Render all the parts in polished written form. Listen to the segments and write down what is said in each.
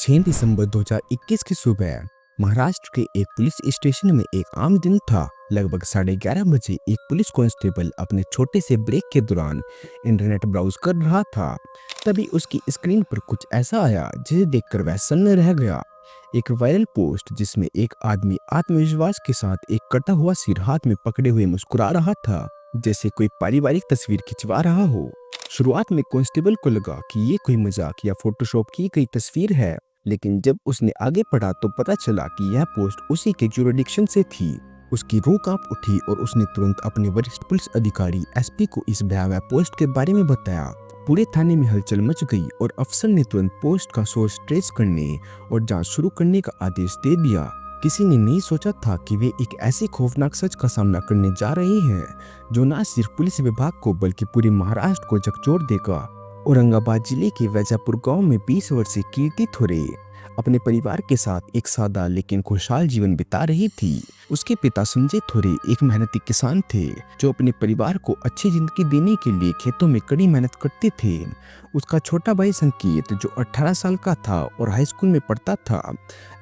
6 दिसंबर 2021 की सुबह महाराष्ट्र के एक पुलिस स्टेशन में एक आम दिन था। लगभग 11:30 बजे एक पुलिस कांस्टेबल अपने छोटे से ब्रेक के दौरान इंटरनेट ब्राउज कर रहा था। तभी उसकी स्क्रीन पर कुछ ऐसा आया जिसे देखकर वह सन्न रह गया। एक वायरल पोस्ट जिसमें एक आदमी आत्मविश्वास के साथ एक कटा हुआ सिर हाथ में पकड़े हुए मुस्कुरा रहा था, जैसे कोई पारिवारिक तस्वीर खिंचवा रहा हो। शुरुआत में कांस्टेबल को लगा कि ये कोई मजाक या फोटोशॉप की गई तस्वीर है, लेकिन जब उसने आगे पढ़ा तो पता चला कि यह पोस्ट उसी के जुरिडिक्शन से थी। उसकी रूह कांप उठी और उसने तुरंत अपने वरिष्ठ पुलिस अधिकारी एसपी को इस भयावह पोस्ट के बारे में बताया। पूरे थाने में हलचल मच गई और अफसर ने तुरंत पोस्ट का सोर्स ट्रेस करने और जांच शुरू करने का आदेश दे दिया। किसी ने नहीं सोचा था कि वे एक ऐसे खौफनाक सच का सामना करने जा रहे हैं जो न सिर्फ पुलिस विभाग को बल्कि पूरे महाराष्ट्र को झकझोर देगा। औरंगाबाद जिले के वैजापुर गांव में 20 वर्षीय कीर्ति थोरे अपने परिवार के साथ एक सादा लेकिन खुशहाल जीवन बिता रही थी। उसके पिता संजय थोरे एक मेहनती किसान थे जो अपने परिवार को अच्छी जिंदगी देने के लिए खेतों में कड़ी मेहनत करते थे। उसका छोटा भाई संकेत जो 18 साल का था और हाई स्कूल में पढ़ता था,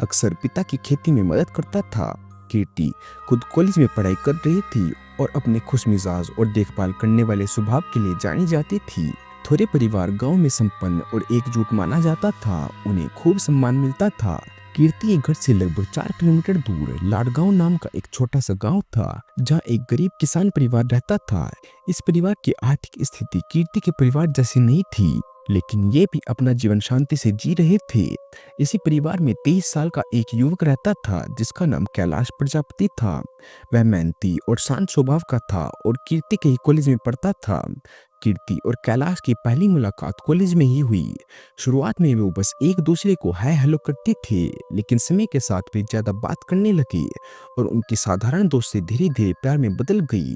अक्सर पिता की खेती में मदद करता था। कीर्ति खुद कॉलेज में पढ़ाई कर रही थी और अपने खुशमिजाज और देखभाल करने वाले स्वभाव के लिए जानी जाती थी। थोरे परिवार गांव में संपन्न और एकजुट माना जाता था, उन्हें खूब सम्मान मिलता था। कीर्ति के घर से लगभग 4 किलोमीटर दूर लाडगांव नाम का एक छोटा सा गांव था जहां एक गरीब किसान परिवार रहता था। इस परिवार की आर्थिक स्थिति कीर्ति के परिवार जैसी नहीं थी, लेकिन ये भी अपना जीवन शांति से जी रहे थे। इसी परिवार में 23 साल का एक युवक रहता था जिसका नाम कैलाश प्रजापति था। वह मेहनती और शांत स्वभाव का था और कीर्ति के ही कॉलेज में पढ़ता था। कीर्ति और कैलाश की पहली मुलाकात कॉलेज में ही हुई। शुरुआत में वो बस एक दूसरे को हाय हेलो करते थे, लेकिन समय के साथ वे ज्यादा बात करने लगे और उनकी साधारण दोस्ती धीरे धीरे प्यार में बदल गई।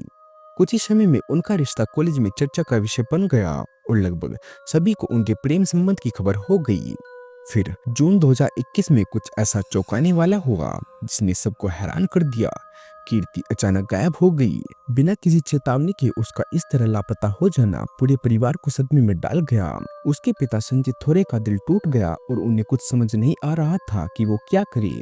कुछ ही समय में उनका रिश्ता कॉलेज में चर्चा का विषय बन गया और लगभग सभी को उनके प्रेम संबंध की खबर हो गई। फिर जून 2021 में कुछ ऐसा चौंकाने वाला हुआ जिसने सबको हैरान कर दिया। कीर्ति अचानक गायब हो गई। बिना किसी चेतावनी के उसका इस तरह लापता हो जाना पूरे परिवार को सदमे में डाल गया। उसके पिता संजय थोरे का दिल टूट गया और उन्हें कुछ समझ नहीं आ रहा था कि वो क्या करे।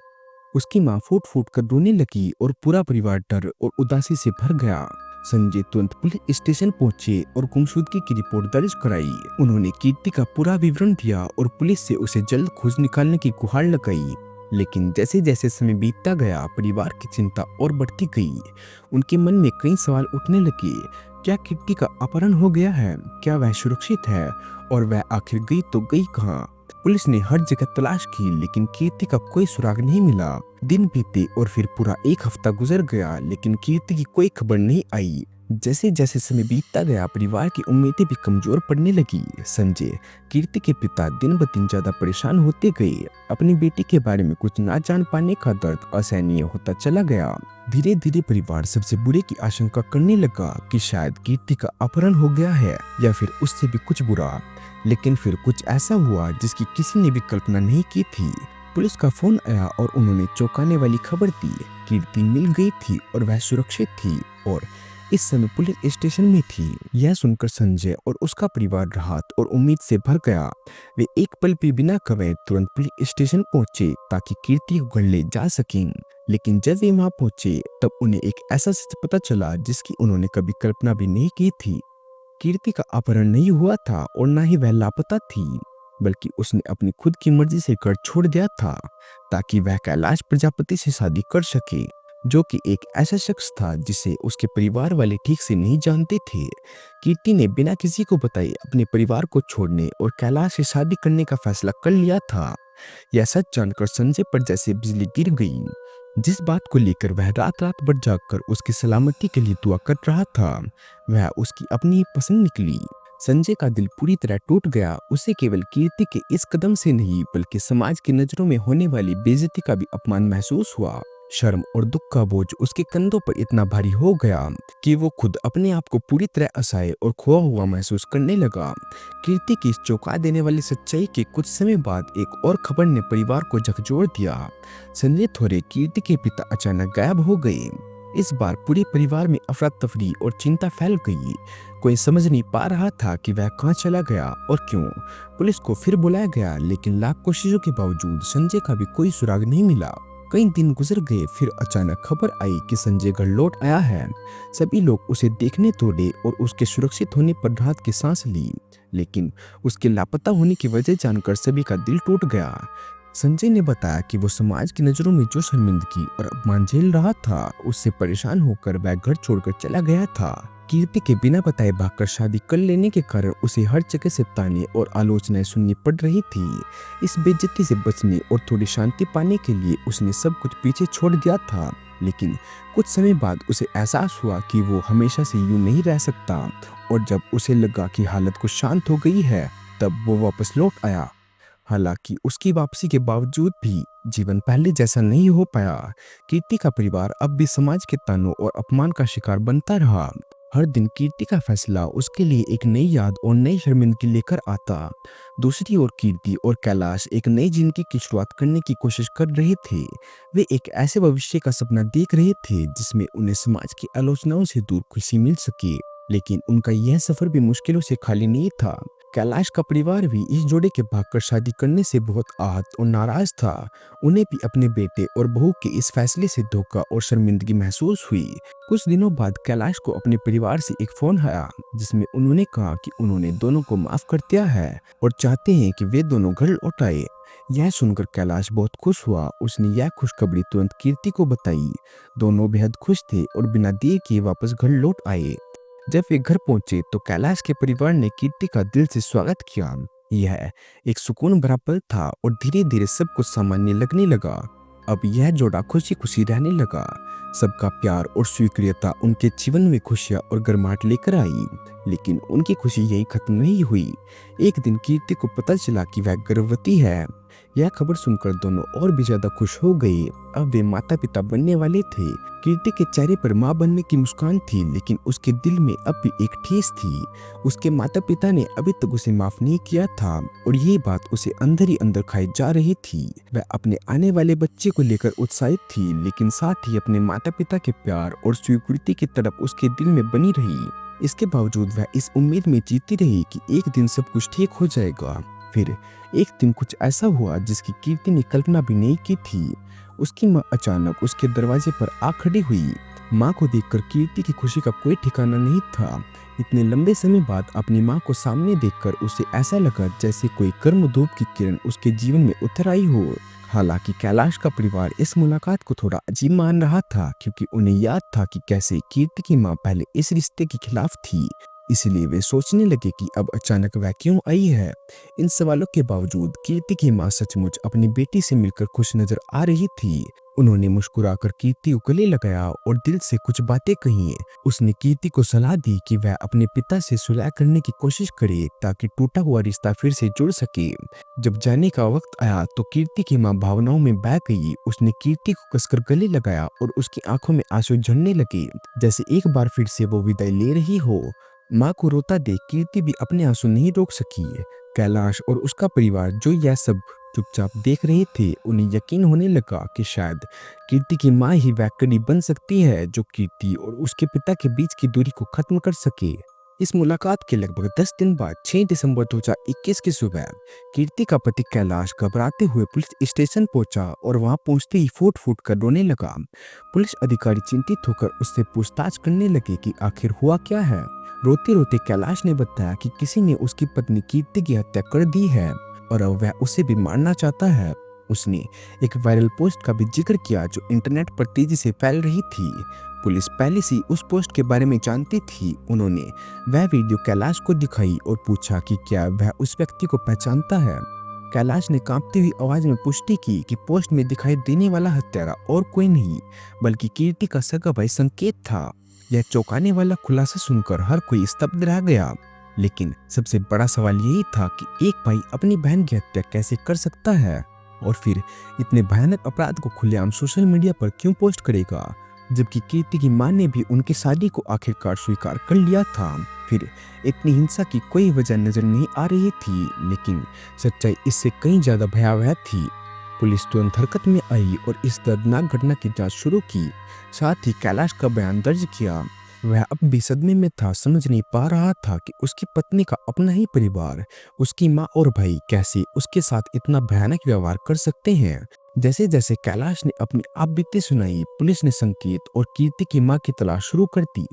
उसकी माँ फूट फूट कर रोने लगी और पूरा परिवार डर और उदासी से भर गया। संजय तुरंत पुलिस स्टेशन पहुंचे और गुमशुदगी की रिपोर्ट दर्ज कराई। उन्होंने कीर्ति का पूरा विवरण दिया और पुलिस से उसे जल्द खोज निकालने की गुहार लगाई। लेकिन जैसे जैसे समय बीतता गया, परिवार की चिंता और बढ़ती गई। उनके मन में कई सवाल उठने लगे। क्या कीर्ति का अपहरण हो गया है? क्या वह सुरक्षित है? और वह आखिर गई तो गई कहाँ? पुलिस ने हर जगह तलाश की, लेकिन कीर्ति का कोई सुराग नहीं मिला। दिन बीते और फिर पूरा एक हफ्ता गुजर गया, लेकिन कीर्ति की कोई खबर नहीं आई। जैसे जैसे समय बीतता गया, परिवार की उम्मीदें भी कमजोर पड़ने लगी। संजय, कीर्ति के पिता, दिन ब दिन ज्यादा परेशान होते गए। अपनी बेटी के बारे में कुछ ना जान पाने का दर्द असहनीय होता चला गया। धीरे धीरे परिवार सबसे बुरे की आशंका करने लगा कि शायद कीर्ति का अपहरण हो गया है या फिर उससे भी कुछ बुरा। लेकिन फिर कुछ ऐसा हुआ जिसकी किसी ने भी कल्पना नहीं की थी। पुलिस का फोन आया और उन्होंने चौंकाने वाली खबर दी। कीर्ति मिल गई थी और वह सुरक्षित थी और इस समय पुलिस स्टेशन में थी। यह सुनकर संजय और उसका परिवार राहत और उम्मीद से भर गया। वे एक पल भी बिना कवे तुरंत पुलिस स्टेशन पहुंचे ताकि कीर्ति को घर ले जा सकें। लेकिन जब वे वहां पहुंचे तब उन्हें एक ऐसा सच पता चला जिसकी उन्होंने कभी कल्पना भी नहीं की थी। कीर्ति का अपहरण नहीं हुआ था और न ही वह लापता थी, बल्कि उसने अपनी खुद की मर्जी से घर छोड़ दिया था ताकि वह कैलाश प्रजापति से शादी कर सके, जो कि एक ऐसा शख्स था जिसे उसके परिवार वाले ठीक से नहीं जानते थे। कीर्ति ने बिना किसी को बताए अपने परिवार को छोड़ने और कैलाश से शादी करने का फैसला कर लिया था। यह सच जानकर संजय पर जैसे बिजली गिर गई। जिस बात को लेकर वह रात रात भर जागकर उसकी सलामती के लिए दुआ कर रहा था, वह उसकी अपनी ही पसंद निकली। संजय का दिल पूरी तरह टूट गया। उसे केवल कीर्ति के इस कदम से नहीं बल्कि समाज की नजरों में होने वाली बेइज्जती का भी अपमान महसूस हुआ। शर्म और दुख का बोझ उसके कंधों पर इतना भारी हो गया कि वो खुद अपने आप को पूरी तरह असहाय और खोआ हुआ महसूस करने लगा। कीर्ति की इस चौंका देने वाली सच्चाई के कुछ समय बाद एक और खबर ने परिवार को झकझोर दिया। संजय थोरे, कीर्ति के पिता, अचानक गायब हो गए। इस बार पूरे परिवार में अफरा तफरी और चिंता फैल गई। कोई समझ नहीं पा रहा था कि वह कहाँ चला गया और क्यों। पुलिस को फिर बुलाया गया, लेकिन लाख कोशिशों के बावजूद संजय का भी कोई सुराग नहीं मिला। कई दिन गुजर गए, फिर अचानक खबर आई कि संजय घर लौट आया है। सभी लोग उसे देखने दौड़े और उसके सुरक्षित होने पर राहत की सांस ली, लेकिन उसके लापता होने की वजह जानकर सभी का दिल टूट गया। संजय ने बताया कि वो समाज की नज़रों में जो शर्मिंदगी और अपमान झेल रहा था, उससे परेशान होकर वह घर छोड़कर चला गया था। कीर्ति के बिना बताए भागकर शादी कर लेने के कारण उसे हर जगह से ताने और आलोचनाएं सुननी पड़ रही थी। इस बेइज्जती से बचने और थोड़ी शांति पाने के लिए उसने सब कुछ पीछे छोड़ दिया था, लेकिन कुछ समय बाद उसे एहसास हुआ कि वो हमेशा से यूं नहीं रह सकता, और जब उसे लगा कि हालत कुछ शांत हो गई है, तब वो वापस लौट आया। हालांकि उसकी वापसी के बावजूद भी जीवन पहले जैसा नहीं हो पाया। कीर्ति का परिवार अब भी समाज के तानों और अपमान का शिकार बनता रहा। हर दिन कीर्ति का फैसला उसके लिए एक नई याद और नई शर्मिंदगी लेकर आता। दूसरी ओर कीर्ति और कैलाश एक नई जिंदगी की शुरुआत करने की कोशिश कर रहे थे। वे एक ऐसे भविष्य का सपना देख रहे थे जिसमें उन्हें समाज की आलोचनाओं से दूर खुशी मिल सके, लेकिन उनका यह सफर भी मुश्किलों से खाली नहीं था। कैलाश का परिवार भी इस जोड़े के भागकर शादी करने से बहुत आहत और नाराज था। उन्हें भी अपने बेटे और बहू के इस फैसले से धोखा और शर्मिंदगी महसूस हुई। कुछ दिनों बाद कैलाश को अपने परिवार से एक फोन आया, जिसमें उन्होंने कहा कि उन्होंने दोनों को माफ कर दिया है और चाहते हैं कि वे दोनों घर लौट आए। यह सुनकर कैलाश बहुत खुश हुआ। उसने यह खुशखबरी तुरंत कीर्ति को बताई। दोनों बेहद खुश थे और बिना देर किए वापस घर लौट आए। जब वे घर पहुंचे तो कैलाश के परिवार ने कीर्ति का दिल से स्वागत किया। यह एक सुकून भरा पल था और धीरे धीरे सब कुछ सामान्य लगने लगा। अब यह जोड़ा खुशी खुशी रहने लगा। सबका प्यार और स्वीकार्यता उनके जीवन में खुशियां और गर्माहट लेकर आई, लेकिन उनकी खुशी यही खत्म नहीं हुई। एक दिन कीर्ति को पता चला कि वह गर्भवती है। यह खबर सुनकर दोनों और भी ज्यादा खुश हो गए। अब वे माता पिता बनने वाले थे। कीर्ति के चेहरे पर मां बनने की मुस्कान थी, लेकिन उसके दिल में अब भी एक ठेस थी। उसके माता पिता ने अभी तक उसे माफ नहीं किया था और ये बात उसे अंदर ही अंदर खाई जा रही थी। वह अपने आने वाले बच्चे को लेकर उत्साहित थी, लेकिन साथ ही अपने माता पिता के प्यार और स्वीकृति की तड़प उसके दिल में बनी रही। इसके बावजूद वह इस उम्मीद में जीती रही कि एक दिन सब कुछ ठीक हो जाएगा। फिर एक दिन कुछ ऐसा हुआ जिसकी कीर्ति ने कल्पना भी नहीं की थी। उसकी माँ अचानक उसके दरवाजे पर आ खड़ी हुई। माँ को देखकर कीर्ति की खुशी का कोई ठिकाना नहीं था। इतने लंबे समय बाद अपनी माँ को सामने देखकर उसे ऐसा लगा जैसे कोई गर्म धूप की किरण उसके जीवन में उतर आई हो। हालांकि कैलाश का परिवार इस मुलाकात को थोड़ा अजीब मान रहा था, क्योंकि उन्हें याद था कि कैसे कीर्ति की माँ पहले इस रिश्ते के खिलाफ थी। इसलिए वे सोचने लगे कि अब अचानक वह क्यों आई है। इन सवालों के बावजूद कीर्ति की माँ सचमुच अपनी बेटी से मिलकर खुश नजर आ रही थी। उन्होंने मुस्कुराकर कीर्ति को गले लगाया और दिल से कुछ बातें कही। उसने कीर्ति को सलाह दी कि वह अपने पिता से सुलह करने की कोशिश करे, ताकि टूटा हुआ रिश्ता फिर से जुड़ सके। जब जाने का वक्त आया तो कीर्ति की माँ भावनाओं में बह गई। उसने कीर्ति को कसकर गले लगाया और उसकी आंखों में आंसू झरने लगे, जैसे एक बार फिर से वो विदाई ले रही हो। माँ को रोता देख कीर्ति भी अपने आंसू नहीं रोक सकी। कैलाश और उसका परिवार जो यह सब चुपचाप देख रहे थे, उन्हें यकीन होने लगा कि शायद कीर्ति की माँ ही वह कड़ी बन सकती है जो कीर्ति और उसके पिता के बीच की दूरी को खत्म कर सके। इस मुलाकात के लगभग 10 दिन बाद 6 दिसंबर 2021 की सुबह कीर्ति का पति कैलाश घबराते हुए पुलिस स्टेशन पहुंचा और वहां पहुंचते ही फूट फूट कर रोने लगा। पुलिस अधिकारी चिंतित होकर उससे पूछताछ करने लगे कि आखिर हुआ क्या है। रोते रोते कैलाश ने बताया कि किसी ने उसकी पत्नी कीर्ति की हत्या कर दी है और अब वह उसे भी मारना चाहता है। उसने एक वायरल पोस्ट का भी जिक्र किया जो इंटरनेट पर तेजी से फैल रही थी। पुलिस पहले से उस पोस्ट के बारे में जानती थी। उन्होंने वह वीडियो कैलाश को दिखाई और पूछा कि क्या वह उस व्यक्ति को पहचानता है। कैलाश ने कांपती हुई आवाज में पुष्टि की कि पोस्ट में दिखाई देने वाला हत्यारा और कोई नहीं बल्कि कीर्ति का सगा भाई संकेत था। यह चौंकाने वाला खुलासा सुनकर हर कोई स्तब्ध रह गया, लेकिन सबसे बड़ा सवाल यही था कि एक भाई अपनी बहन की हत्या कैसे कर सकता है और फिर इतने भयानक अपराध को खुलेआम सोशल मीडिया पर क्यों पोस्ट करेगा, जबकि कीर्ति की मां ने भी उनकी शादी को आखिरकार स्वीकार कर लिया था। फिर इतनी हिंसा की कोई वजह नजर नहीं आ रही थी, लेकिन सच्चाई इससे कहीं ज्यादा भयावह थी। पुलिस तुरंत हरकत में आई और इस दर्दनाक घटना की जांच शुरू की। साथ ही कैलाश का बयान दर्ज किया। वह अब भी सदमे में था, समझ नहीं पा रहा था कि उसकी पत्नी का अपना ही परिवार, उसकी माँ और भाई कैसे उसके साथ इतना भयानक व्यवहार कर सकते हैं। जैसे जैसे कैलाश ने अपनी आप बीती सुनाई, पुलिस ने संकेत और कीर्ति की मां की तलाश शुरू कर दी,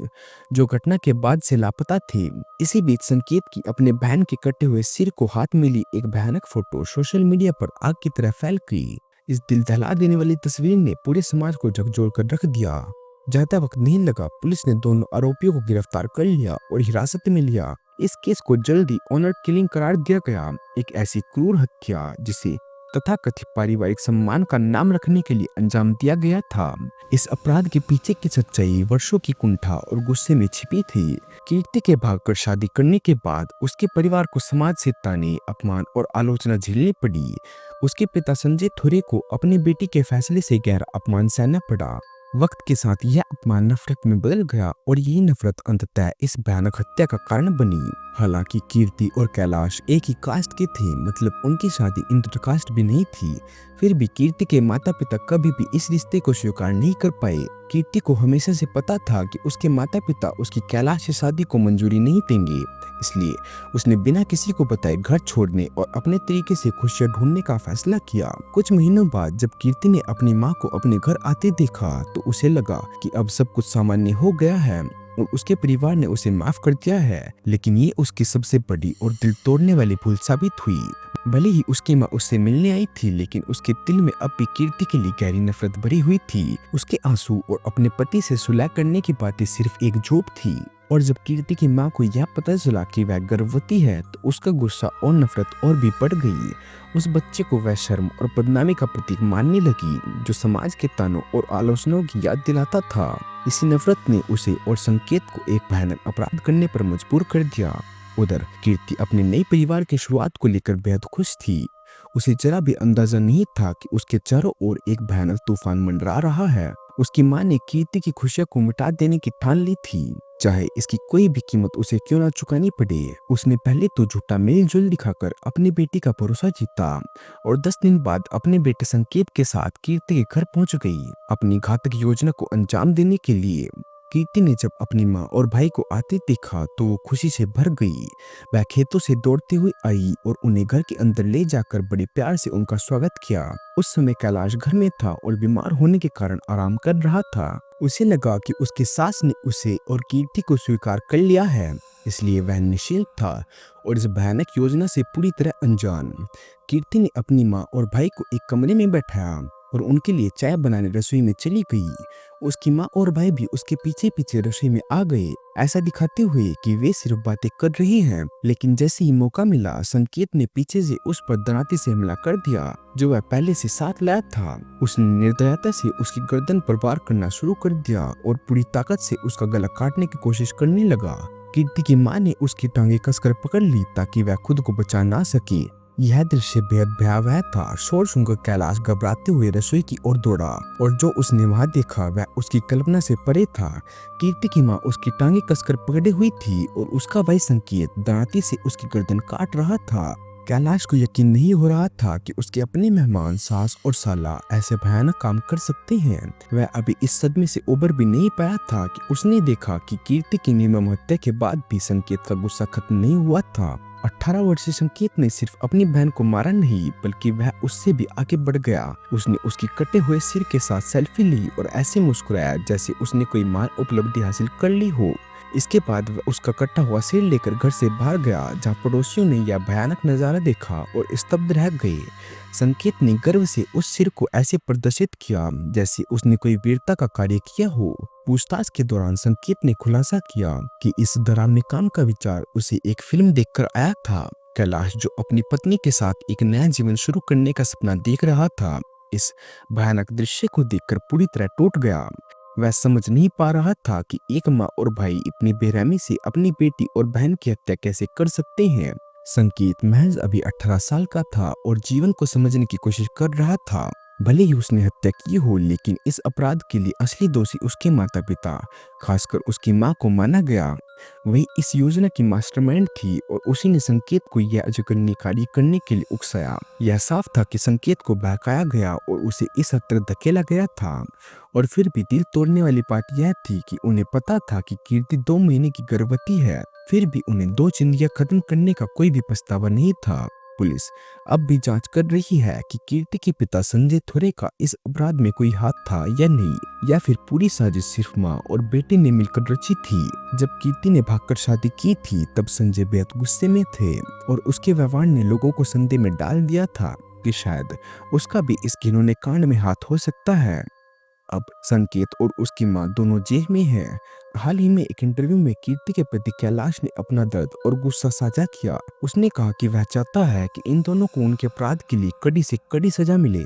जो घटना के बाद से लापता थे। इसी बीच संकेत की अपने बहन के कटे हुए सिर को हाथ में ली एक भयानक फोटो सोशल मीडिया पर आग की तरह फैल गई। इस दिल दहला देने वाली तस्वीर ने पूरे समाज को झकझोर कर रख दिया। ज्यादा वक्त नहीं लगा, पुलिस ने दोनों आरोपियों को गिरफ्तार कर लिया और हिरासत में लिया। इस केस को जल्दी ऑनर किलिंग करार दिया गया, एक ऐसी क्रूर हत्या जिसे तथाकथित पारिवारिक सम्मान का नाम रखने के लिए अंजाम दिया गया था। इस अपराध के पीछे की सच्चाई वर्षों की कुंठा और गुस्से में छिपी थी। कीर्ति के भागकर शादी करने के बाद उसके परिवार को समाज से ताने, अपमान और आलोचना झेलनी पड़ी। उसके पिता संजय थोरे को अपनी बेटी के फैसले से गहरा अपमान सहना पड़ा। वक्त के साथ यह अपमान नफरत में बदल गया और यही नफरत अंततः इस भयानक हत्या का कारण बनी। हालांकि कीर्ति और कैलाश एक ही कास्ट के थे, मतलब उनकी शादी इंटरकास्ट भी नहीं थी, फिर भी कीर्ति के माता पिता कभी भी इस रिश्ते को स्वीकार नहीं कर पाए। कीर्ति को हमेशा से पता था कि उसके माता पिता उसकी कैलाश से शादी को मंजूरी नहीं देंगे, इसलिए उसने बिना किसी को बताए घर छोड़ने और अपने तरीके से खुशियां ढूंढने का फैसला किया। कुछ महीनों बाद जब कीर्ति ने अपनी माँ को अपने घर आते देखा तो उसे लगा कि अब सब कुछ सामान्य हो गया है और उसके परिवार ने उसे माफ कर दिया है। लेकिन ये उसकी सबसे बड़ी और दिल तोड़ने वाली भूल साबित हुई। भले ही उसकी माँ उससे मिलने आई थी, लेकिन उसके दिल में अब भी कीर्ति के लिए गहरी नफरत भरी हुई थी। उसके आंसू और अपने पति से सुलह करने की बातें सिर्फ एक जोक थी। और जब कीर्ति की माँ को यह पता चला कि वह गर्भवती है तो उसका गुस्सा और नफरत और भी बढ़ गई। उस बच्चे को वह शर्म और बदनामी का प्रतीक मानने लगी, जो समाज के तानों और आलोचनाओं की याद दिलाता था। इसी नफरत ने उसे और संकेत को एक भयानक अपराध करने पर मजबूर कर दिया। उधर कीर्ति अपने नए परिवार की शुरुआत को लेकर बेहद खुश थी। उसे जरा भी अंदाजा नहीं था कि उसके चारों ओर एक भयानक तूफान मंडरा रहा है। उसकी माँ ने कीर्ति की खुशियों को मिटा देने की ठान ली थी, चाहे इसकी कोई भी कीमत उसे क्यों ना चुकानी पड़े। उसने पहले तो झूठा मेलजोल दिखाकर अपनी बेटी का भरोसा जीता और 10 दिन बाद अपने बेटे संकेत के साथ कीर्ति के घर पहुंच गई अपनी घातक योजना को अंजाम देने के लिए। कीर्ति ने जब अपनी माँ और भाई को आते देखा तो वो खुशी से भर गई। वह खेतों से दौड़ते हुए आई और उन्हें घर के अंदर ले जाकर बड़े प्यार से उनका स्वागत किया। उस समय कैलाश घर में था और बीमार होने के कारण आराम कर रहा था। उसे लगा कि उसकी सास ने उसे और कीर्ति को स्वीकार कर लिया है, इसलिए वह निश्चिंत था और इस भयानक योजना से पूरी तरह अनजान। कीर्ति ने अपनी माँ और भाई को एक कमरे में बैठाया और उनके लिए चाय बनाने रसोई में चली गई। उसकी माँ और भाई भी उसके पीछे पीछे रसोई में आ गए, ऐसा दिखाते हुए कि वे सिर्फ बातें कर रहे हैं। लेकिन जैसे ही मौका मिला, संकेत ने पीछे से उस पर दराती से हमला कर दिया, जो वह पहले से साथ लाया था। उसने निर्दयता से उसकी गर्दन पर वार करना शुरू कर दिया और पूरी ताकत से उसका गला काटने की कोशिश करने लगा। कीर्ति की माँ ने उसकी टांगें कसकर पकड़ ली ताकि वह खुद को बचा ना सके। यह दृश्य बेहद भयावह था। शोर सुनकर कैलाश घबराते हुए रसोई की ओर दौड़ा और जो उसने वहां देखा वह उसकी कल्पना से परे था। कीर्ति की माँ उसकी टांगें कसकर पकड़े हुई थी और उसका भाई संकेत दांती से उसकी गर्दन काट रहा था। कैलाश को यकीन नहीं हो रहा था कि उसके अपने मेहमान सास और साला ऐसे भयानक काम कर सकते हैं। वह अभी इस सदमे से उबर भी नहीं पाया था कि उसने देखा कि कीर्ति की निर्मम हत्या के बाद भी संकेत का गुस्सा खत्म नहीं हुआ था। 18 वर्षीय संकेत ने सिर्फ अपनी बहन को मारा नहीं, बल्कि वह उससे भी आगे बढ़ गया। उसने उसकी कटे हुए सिर के साथ सेल्फी ली और ऐसे मुस्कुराया जैसे उसने कोई महान उपलब्धि हासिल कर ली हो। इसके बाद वह उसका कटा हुआ सिर लेकर घर से बाहर गया, जहाँ पड़ोसियों ने यह भयानक नजारा देखा और स्तब्ध रह गए। संकेत ने गर्व से उस सिर को ऐसे प्रदर्शित किया जैसे उसने कोई वीरता का कार्य किया हो। पूछताछ के दौरान संकेत ने खुलासा किया कि इस डरावने काम का विचार उसे एक फिल्म देखकर आया था। कैलाश, जो अपनी पत्नी के साथ एक नया जीवन शुरू करने का सपना देख रहा था, इस भयानक दृश्य को देखकर पूरी तरह टूट गया। वह समझ नहीं पा रहा था कि एक माँ और भाई इतनी बेरहमी से अपनी बेटी और बहन की हत्या कैसे कर सकते हैं। संकेत महज अभी 18 साल का था और जीवन को समझने की कोशिश कर रहा था। भले ही उसने हत्या की हो, लेकिन इस अपराध के लिए असली दोषी उसके माता पिता, खासकर उसकी मां को माना गया। वही इस योजना की मास्टरमाइंड थी और उसी ने संकेत को यह अजगरनी कार्य करने के लिए उकसाया। यह साफ था कि संकेत को बहकाया गया और उसे इस हद तक धकेला गया था। और फिर भी दिल तोड़ने वाली बात यह थी कि उन्हें पता था कि कीर्ति 2 महीने की गर्भवती है, फिर भी उन्हें 2 जिंदगियां खत्म करने का कोई भी पछतावा नहीं था। पुलिस अब भी जांच कर रही है कि कीर्ति के पिता संजय थोरे का इस अपराध में कोई हाथ था या नहीं, या फिर पूरी साजिश सिर्फ मां और बेटे ने मिलकर रची थी। जब कीर्ति ने भागकर शादी की थी तब संजय बेहद गुस्से में थे और उसके व्यवहार ने लोगों को संदेह में डाल दिया था कि शायद उसका भी इस घिनौने कांड में हाथ हो सकता है। अब संकेत और उसकी मां दोनों जेल में हैं। हाल ही में एक इंटरव्यू में कीर्ति के पति कैलाश ने अपना दर्द और गुस्सा साझा किया। उसने कहा कि वह चाहता है कि इन दोनों को उनके अपराध के लिए कड़ी से कड़ी सजा मिले।